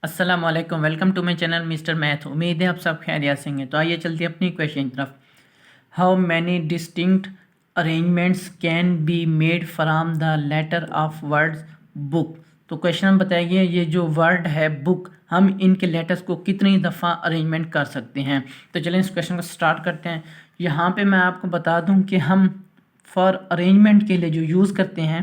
अस्सलाम वालेकुम, welcome to my channel Mister Math. उम्मीद है आप सब खैरियत से हैं। तो आइए चलते हैं अपनी क्वेश्चन की तरफ। How many distinct arrangements can be made from the letter of words book. तो क्वेश्चन में बताइए ये जो वर्ड है बुक, हम इनके लेटर्स को कितनी दफ़ा अरेंजमेंट कर सकते हैं। तो चलें इस क्वेश्चन को स्टार्ट करते हैं। यहाँ पे मैं आपको बता दूँ कि हम फॉर अरेंजमेंट के लिए जो यूज़ करते हैं,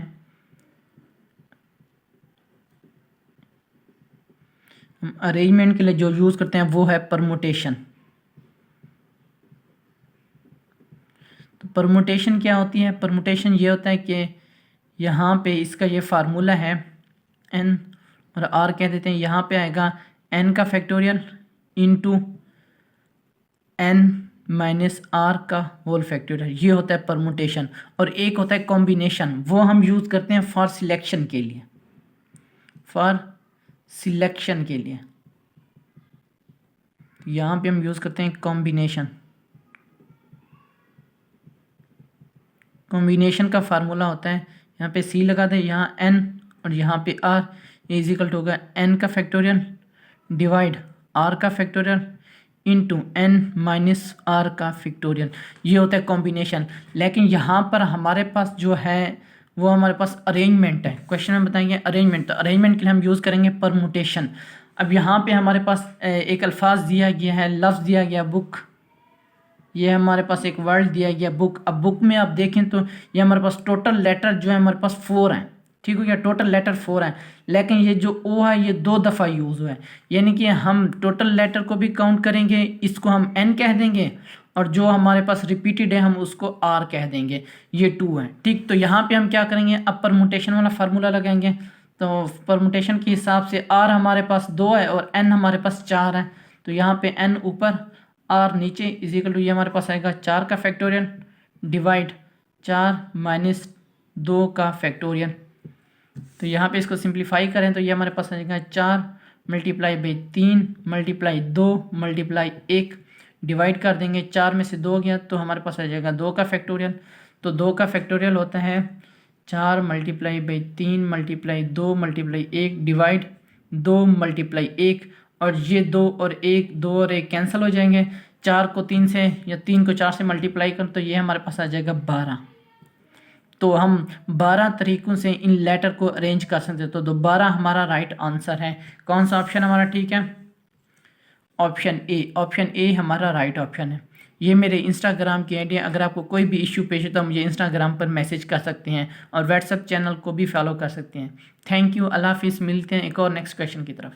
अरेंजमेंट के लिए जो यूज़ करते हैं वो है परमुटेशन। तो परमुटेशन क्या होती है? परमुटेशन ये होता है कि यहाँ पे इसका ये फार्मूला है n और r कह देते हैं। यहाँ पे आएगा n का factorial into n minus r का होल फैक्टोरियल, ये होता है परमुटेशन। और एक होता है कॉम्बिनेशन, वो हम यूज़ करते हैं फॉर सिलेक्शन के लिए, फॉर सिलेक्शन के लिए यहाँ पे हम यूज़ करते हैं कॉम्बिनेशन। कॉम्बिनेशन का फार्मूला होता है, यहाँ पे c लगा दें, यहाँ n और यहाँ पे r, इज इक्वल टू होगा n का फैक्टोरियल डिवाइड r का factorial into n minus r का फैक्टोरियल, ये होता है कॉम्बिनेशन। लेकिन यहाँ पर हमारे पास जो है वो हमारे पास अरेंजमेंट है। क्वेश्चन में बताएंगे अरेंजमेंट, तो अरेंजमेंट के लिए हम यूज़ करेंगे परमुटेशन। अब यहाँ पे हमारे पास एक अल्फाज दिया गया है, लफ्ज़ दिया गया बुक, ये हमारे पास एक वर्ड दिया गया बुक। अब बुक में आप देखें तो ये हमारे पास टोटल लेटर जो है हमारे पास 4 हैं, ठीक हो गया, टोटल लेटर 4 हैं। लेकिन ये जो ओ है ये 2 दफ़ा यूज़ हुआ है, यानी कि हम टोटल लेटर को भी काउंट करेंगे, इसको हम n कह देंगे और जो हमारे पास रिपीटेड है हम उसको r कह देंगे, ये 2 है, ठीक। तो यहाँ पे हम क्या करेंगे, अब परमुटेशन वाला फार्मूला लगाएंगे। तो परमुटेशन के हिसाब से r हमारे पास 2 है और n हमारे पास 4 है। तो यहाँ पे n ऊपर r नीचे इज इक्वल टू ये हमारे पास आएगा 4 का फैक्टोरियल डिवाइड 4 माइनस 2 का फैक्टोरियल। तो यहाँ पे इसको सिंप्लीफाई करें तो ये हमारे पास आएगा 4 multiply by 3 multiply 2 multiply 1, divide कर देंगे, 4 में से 2 गया तो हमारे पास आ जाएगा 2 का फैक्टोरियल। तो 2 का फैक्टोरियल होता है 4 multiply by 3 multiply 2 multiply 1 divide 2 multiply 1, और ये 2 और 1, 2 और 1 कैंसिल हो जाएंगे। 4 को 3 से या 3 को 4 से मल्टीप्लाई करें तो ये हमारे पास आ जाएगा 12। तो हम 12 तरीक़ों से इन लेटर को अरेंज कर सकते हैं। तो दोबारा हमारा राइट आंसर है, कौन सा ऑप्शन हमारा ठीक है? Option A. ऑप्शन ए हमारा राइट ऑप्शन है। ये मेरे इंस्टाग्राम की आईडी है, अगर आपको कोई भी इश्यू पेश है तो मुझे इंस्टाग्राम पर मैसेज कर सकते हैं और व्हाट्सएप चैनल को भी फॉलो कर सकते हैं। थैंक यू, अल्लाह हाफिज़। मिलते हैं एक और नेक्स्ट क्वेश्चन की तरफ।